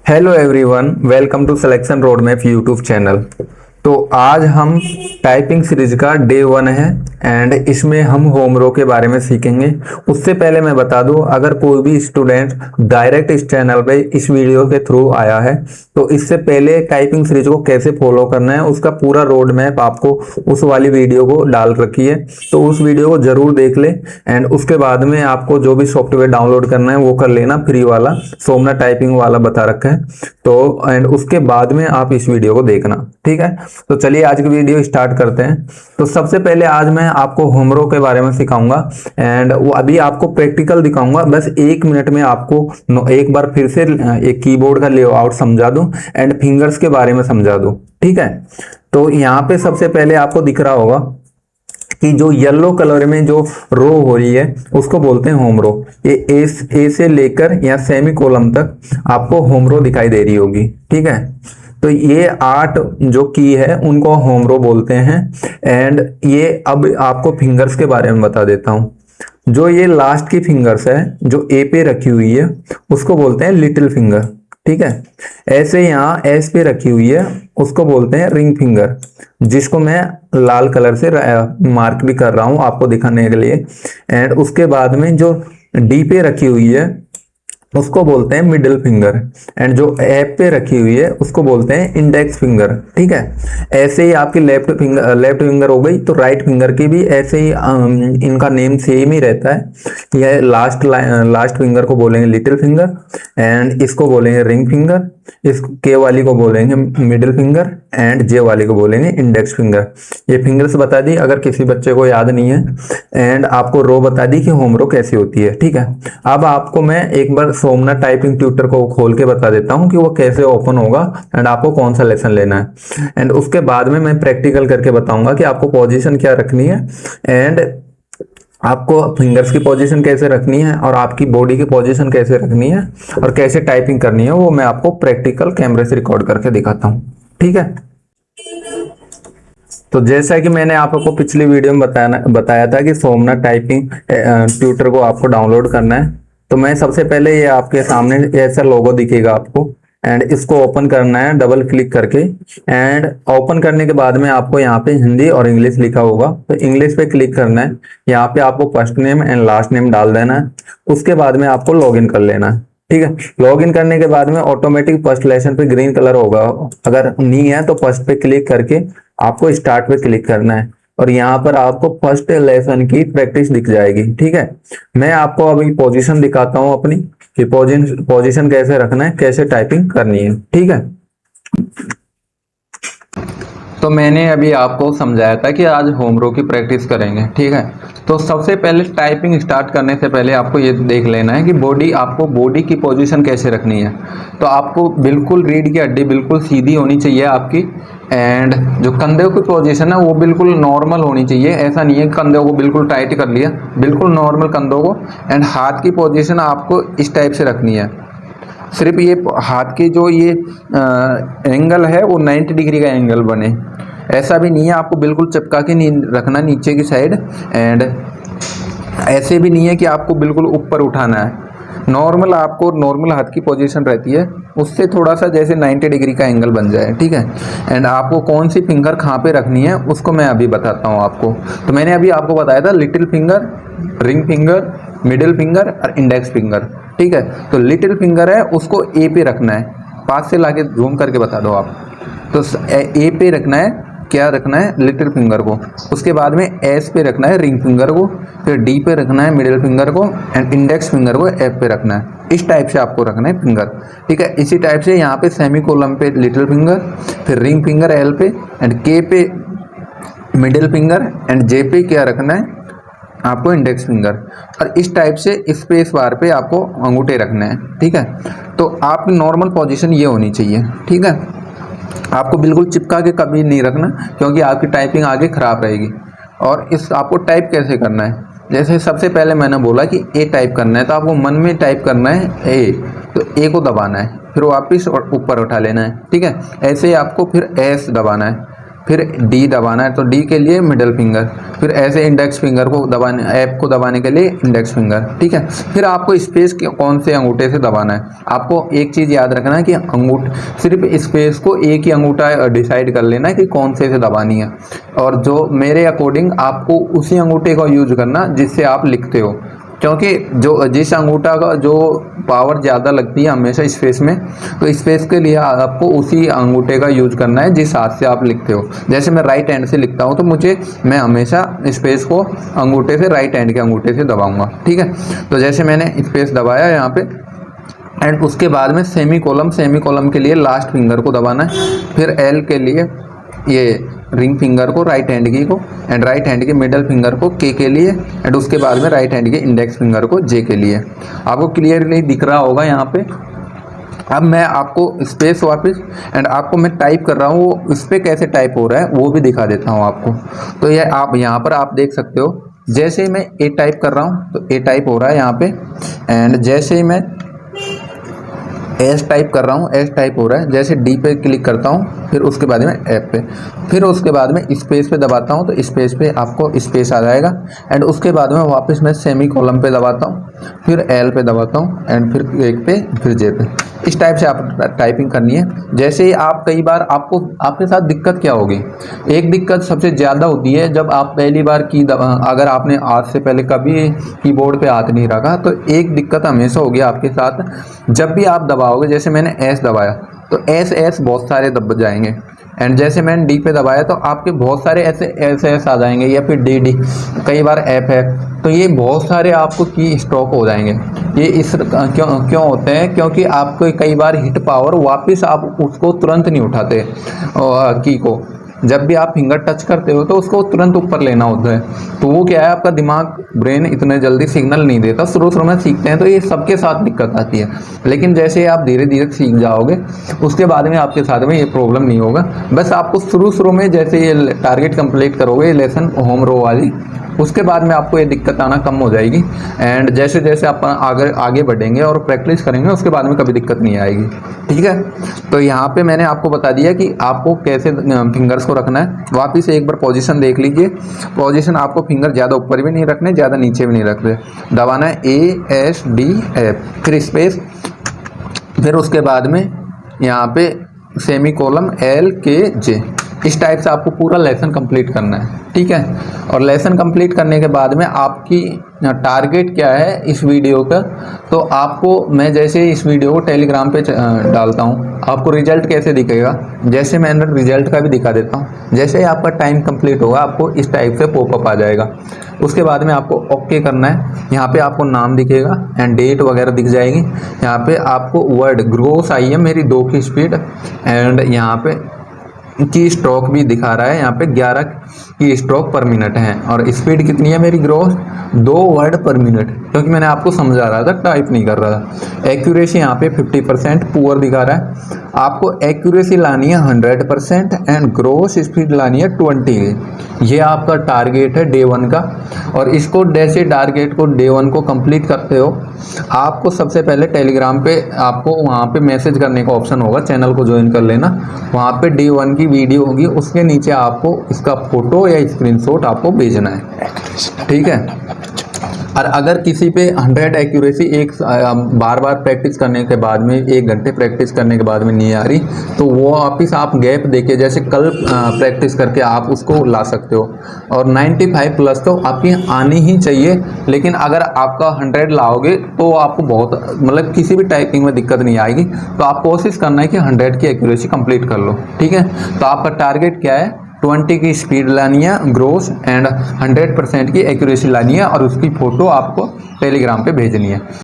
Hello everyone, welcome to Selection Road Map YouTube channel. तो आज हम टाइपिंग सीरीज का डे 1 है एंड इसमें हम होम रो के बारे में सीखेंगे। उससे पहले मैं बता दूं, अगर कोई भी स्टूडेंट डायरेक्ट इस चैनल पे इस वीडियो के थ्रू आया है तो इससे पहले टाइपिंग सीरीज को कैसे फॉलो करना है उसका पूरा रोड मैप आपको उस वाली वीडियो को डाल रखी है, तो उस वीडियो को जरूर देख ले। एंड उसके बाद में आपको जो भी सॉफ्टवेयर डाउनलोड करना है वो कर लेना, फ्री वाला सोमनाथ टाइपिंग वाला बता रखा है। तो एंड उसके बाद में आप इस वीडियो को देखना, ठीक है। तो चलिए आज की वीडियो स्टार्ट करते हैं। तो सबसे पहले आज मैं आपको होम रो के बारे में सिखाऊंगा एंड वो अभी आपको प्रैक्टिकल दिखाऊंगा। बस 1 मिनट में आपको एक बार फिर से एक कीबोर्ड का लेआउट समझा दूं एंड फिंगर्स के बारे में समझा दूं, ठीक है। तो यहाँ पे सबसे पहले आपको दिख रहा होगा कि जो येलो कलर में जो रो हो रही है उसको बोलते हैं होम रो। ये ए से लेकर या सेमी कोलम तक आपको होम रो दिखाई दे रही होगी, ठीक है। तो ये 8 जो की है उनको होम रो बोलते हैं। एंड ये अब आपको फिंगर्स के बारे में बता देता हूं। जो ये लास्ट की फिंगर्स है जो ए पे रखी हुई है उसको बोलते हैं लिटिल फिंगर, ठीक है। ऐसे यहाँ एस पे रखी हुई है उसको बोलते हैं रिंग फिंगर, जिसको मैं लाल कलर से मार्क भी कर रहा हूं आपको दिखाने के लिए। एंड उसके बाद में जो डी पे रखी हुई है उसको बोलते हैं मिडिल फिंगर एंड जो एफ पे रखी हुई है उसको बोलते हैं इंडेक्स फिंगर, ठीक है। ऐसे ही आपकी लेफ्ट फिंगर हो गई, तो राइट फिंगर की भी ऐसे ही इनका नेम सेम ही रहता है। यह लास्ट फिंगर को बोलेंगे लिटिल फिंगर एंड इसको बोलेंगे रिंग फिंगर, इस के वाली को बोलेंगे मिडिल फिंगर एंड जे वाली को बोलेंगे इंडेक्स फिंगर। ये फिंगर्स बता दी अगर किसी बच्चे को याद नहीं है। एंड आपको रो बता दी कि होम रो कैसी होती है, ठीक है। अब आपको मैं एक बार सोमनाथ टाइपिंग ट्यूटर को खोल के बता देता हूं कि वो कैसे ओपन होगा एंड आपको कौन सा लेसन लेना है। एंड उसके बाद में मैं प्रैक्टिकल करके बताऊंगा कि आपको पोजीशन क्या रखनी है एंड आपको फिंगर्स की पोजीशन कैसे रखनी है और आपकी बॉडी की पोजीशन कैसे रखनी है और कैसे टाइपिंग करनी है, वो मैं आपको प्रैक्टिकल कैमरे से रिकॉर्ड करके दिखाता हूँ, ठीक है। तो जैसा कि मैंने आपको पिछली वीडियो में बताया था कि सोमनाथ टाइपिंग ट्यूटर को आपको डाउनलोड करना है। तो मैं सबसे पहले ये आपके सामने ऐसा लोगो दिखेगा आपको एंड इसको ओपन करना है डबल क्लिक करके। एंड ओपन करने के बाद में आपको यहाँ पे हिंदी और इंग्लिश लिखा होगा, तो इंग्लिश पे क्लिक करना है। यहाँ पे आपको first name and last name डाल देना है। उसके बाद में आपको लॉगिन कर लेना है, ठीक है। लॉगिन करने के बाद में ऑटोमेटिक फर्स्ट लेसन पे ग्रीन कलर होगा, अगर नहीं है तो फर्स्ट पे क्लिक करके आपको स्टार्ट पे क्लिक करना है और यहाँ पर आपको फर्स्ट लेसन की प्रैक्टिस दिख जाएगी, ठीक है। मैं आपको अभी पोजीशन दिखाता हूँ अपनी कि पोजीशन कैसे रखना है, कैसे टाइपिंग करनी है, ठीक है। तो मैंने अभी आपको समझाया था कि आज होम रो की प्रैक्टिस करेंगे, ठीक है। तो सबसे पहले टाइपिंग स्टार्ट करने से पहले आपको ये देख लेना है कि आपको बॉडी की पोजीशन कैसे रखनी है। तो आपको बिल्कुल रीढ़ की हड्डी बिल्कुल सीधी होनी चाहिए आपकी एंड जो कंधे की पोजीशन है वो बिल्कुल नॉर्मल होनी चाहिए। ऐसा नहीं है कंधों को बिल्कुल टाइट कर लिया, बिल्कुल नॉर्मल कंधों को। एंड हाथ की पोजीशन आपको इस टाइप से रखनी है। सिर्फ ये हाथ के जो ये एंगल है वो 90 डिग्री का एंगल बने, ऐसा भी नहीं है आपको बिल्कुल चिपका के नहीं रखना नीचे की साइड। एंड ऐसे भी नहीं है कि आपको बिल्कुल ऊपर उठाना है। नॉर्मल आपको नॉर्मल हाथ की पोजीशन रहती है, उससे थोड़ा सा जैसे 90 डिग्री का एंगल बन जाए, ठीक है। एंड आपको कौन सी फिंगर कहाँ पे रखनी है उसको मैं अभी बताता हूँ आपको। तो मैंने अभी आपको बताया था little finger, ring finger, middle finger और इंडेक्स फिंगर, ठीक है। तो लिटिल फिंगर है उसको ए पे रखना है, पास से लाके जूम करके बता दो आप। तो ए पे रखना है, क्या रखना है, लिटिल फिंगर को। उसके बाद में एस पे रखना है रिंग फिंगर को, फिर डी पे रखना है मिडिल फिंगर को एंड इंडेक्स फिंगर को एफ पे रखना है। इस टाइप से आपको रखना है फिंगर, ठीक है। इसी टाइप से यहाँ पे सेमी कोलम पे लिटिल फिंगर, फिर रिंग फिंगर एल पे एंड के पे मिडिल फिंगर एंड जे पे क्या रखना है आपको इंडेक्स फिंगर। और इस टाइप से स्पेस बार पे आपको अंगूठे रखने हैं, ठीक है। तो आपकी नॉर्मल पोजीशन ये होनी चाहिए, ठीक है। आपको बिल्कुल चिपका के कभी नहीं रखना क्योंकि आपकी टाइपिंग आगे खराब रहेगी। और इस आपको टाइप कैसे करना है, जैसे सबसे पहले मैंने बोला कि ए टाइप करना है, तो आपको मन में टाइप करना है ए, तो ए को दबाना है, फिर वापिस ऊपर उठा लेना है, ठीक है। ऐसे ही आपको फिर एस दबाना है, फिर डी दबाना है तो डी के लिए मिडल फिंगर, फिर ऐसे इंडेक्स फिंगर को दबाने, ऐप को दबाने के लिए इंडेक्स फिंगर, ठीक है। फिर आपको स्पेस कौन से अंगूठे से दबाना है। आपको एक चीज़ याद रखना है कि सिर्फ स्पेस को एक ही अंगूठा डिसाइड कर लेना है कि कौन से दबानी है, और जो मेरे अकॉर्डिंग आपको उसी अंगूठे का यूज करना जिससे आप लिखते हो, क्योंकि जो जिस अंगूठा का जो पावर ज़्यादा लगती है हमेशा स्पेस में, तो स्पेस के लिए आपको उसी अंगूठे का यूज करना है जिस हाथ से आप लिखते हो। जैसे मैं राइट हैंड से लिखता हूँ तो मैं हमेशा स्पेस को अंगूठे से, राइट हैंड के अंगूठे से दबाऊंगा, ठीक है। तो जैसे मैंने स्पेस दबाया यहाँ पे, एंड उसके बाद में सेमी कॉलम के लिए लास्ट फिंगर को दबाना है, फिर एल के लिए ये रिंग फिंगर को, राइट हैंड की को, एंड राइट हैंड के मिडल फिंगर को के लिए, एंड उसके बाद में राइट हैंड के इंडेक्स फिंगर को जे के लिए। आपको क्लियरली दिख रहा होगा यहाँ पे। अब मैं आपको स्पेस वापस, एंड आपको मैं टाइप कर रहा हूँ वो इस पर कैसे टाइप हो रहा है वो भी दिखा देता हूँ आपको। तो ये आप यहाँ पर आप देख सकते हो, जैसे ही मैं ए टाइप कर रहा हूँ तो ए टाइप हो रहा है यहाँ पे, एंड जैसे ही मैं एस टाइप कर रहा हूँ एस टाइप हो रहा है। जैसे डी पे क्लिक करता हूँ, फिर उसके बाद में एफ पे, फिर उसके बाद में स्पेस पे दबाता हूँ तो स्पेस पे आपको स्पेस आ जाएगा, एंड उसके बाद में वापस मैं सेमी कॉलम पे दबाता हूँ, फिर एल पे दबाता हूँ, एंड फिर एक पे, फिर जे पे। इस टाइप से आप टाइपिंग करनी है। जैसे ही आप कई बार आपके साथ दिक्कत क्या होगी, एक दिक्कत सबसे ज़्यादा होती है जब आप पहली बार अगर आपने आज से पहले कभी कीबोर्ड पे हाथ नहीं रखा, तो एक दिक्कत हमेशा होगी आपके साथ, जब भी आप दबाओगे। जैसे मैंने एस दबाया तो एस बहुत सारे दब जाएंगे, एंड जैसे मैंने डी पे दबाया तो आपके बहुत सारे ऐसे एस आ जाएंगे, या फिर डी, कई बार एफ है, तो ये बहुत सारे आपको की स्ट्रोक हो जाएंगे। ये क्यों होते हैं, क्योंकि आपको कई बार हिट पावर वापस आप उसको तुरंत नहीं उठाते की को। जब भी आप फिंगर टच करते हो तो उसको तुरंत ऊपर लेना होता है, तो वो क्या है, आपका दिमाग, ब्रेन इतने जल्दी सिग्नल नहीं देता। शुरू में सीखते हैं तो ये सबके साथ दिक्कत आती है, लेकिन जैसे आप धीरे धीरे सीख जाओगे उसके बाद में आपके साथ में ये प्रॉब्लम नहीं होगा। बस आपको शुरू में जैसे ये टारगेट कंप्लीट करोगे, ये लेसन होम रो वाली, उसके बाद में आपको ये दिक्कत आना कम हो जाएगी, एंड जैसे जैसे आप आगे बढ़ेंगे और प्रैक्टिस करेंगे उसके बाद में कभी दिक्कत नहीं आएगी, ठीक है। तो यहाँ पे मैंने आपको बता दिया कि आपको कैसे फिंगर्स को रखना है। वापिस एक बार पोजीशन देख लीजिए। पोजीशन आपको फिंगर ज़्यादा ऊपर भी नहीं रखने, ज़्यादा नीचे भी नहीं रखने। दबाना है ए एस डी एफ, फिर स्पेस, फिर उसके बाद में यहाँ पे सेमी कॉलम एल के जे। इस टाइप से आपको पूरा लेसन कंप्लीट करना है, ठीक है। और लेसन कंप्लीट करने के बाद में आपकी टारगेट क्या है इस वीडियो का, तो आपको मैं जैसे इस वीडियो को टेलीग्राम पे डालता हूँ, आपको रिजल्ट कैसे दिखेगा, जैसे मैंने रिजल्ट का भी दिखा देता हूँ। जैसे ही आपका टाइम कंप्लीट होगा आपको इस टाइप से पॉपअप आ जाएगा। उसके बाद में आपको ओके करना है। यहाँ पे आपको नाम दिखेगा एंड डेट वगैरह दिख जाएगी। यहाँ पे आपको वर्ड ग्रोस आई है मेरी 2 की स्पीड, एंड यहाँ पे की स्ट्रोक भी दिखा रहा है, यहाँ पे 11 की स्ट्रोक पर मिनट है, और स्पीड कितनी है मेरी ग्रोस 2 वर्ड पर मिनट, क्योंकि मैंने आपको समझा रहा था, टाइप नहीं कर रहा था। एक्यूरेसी यहाँ पे 50% पुअर दिखा रहा है। आपको एक्यूरेसी लानी है 100% एंड ग्रोस स्पीड लानी है 20। ये आपका टारगेट है डे 1 का। और इसको जैसे टारगेट को डे 1 को कंप्लीट करते हो, आपको सबसे पहले टेलीग्राम पे आपको वहाँ पे मैसेज करने का ऑप्शन होगा, चैनल को ज्वाइन कर लेना। वहाँ पे डे 1 की वीडियो होगी, उसके नीचे आपको इसका फोटो या स्क्रीनशॉट आपको भेजना है, ठीक है। और अगर किसी पे 100 एक्यूरेसी बार बार प्रैक्टिस करने के बाद में, 1 घंटे प्रैक्टिस करने के बाद में नहीं आ रही, तो वो वापिस आप गैप देके जैसे कल प्रैक्टिस करके आप उसको ला सकते हो। और 95 प्लस तो आपकी आनी ही चाहिए, लेकिन अगर आपका 100 लाओगे तो आपको बहुत, मतलब किसी भी टाइपिंग में दिक्कत नहीं आएगी। तो आप कोशिश करना है कि 100 की एक्यूरेसी कंप्लीट कर लो, ठीक है। तो आपका टारगेट क्या है, 20 की स्पीड लानी है ग्रोस एंड 100% की एक्यूरेसी लानी है, और उसकी फ़ोटो आपको टेलीग्राम पे भेजनी है।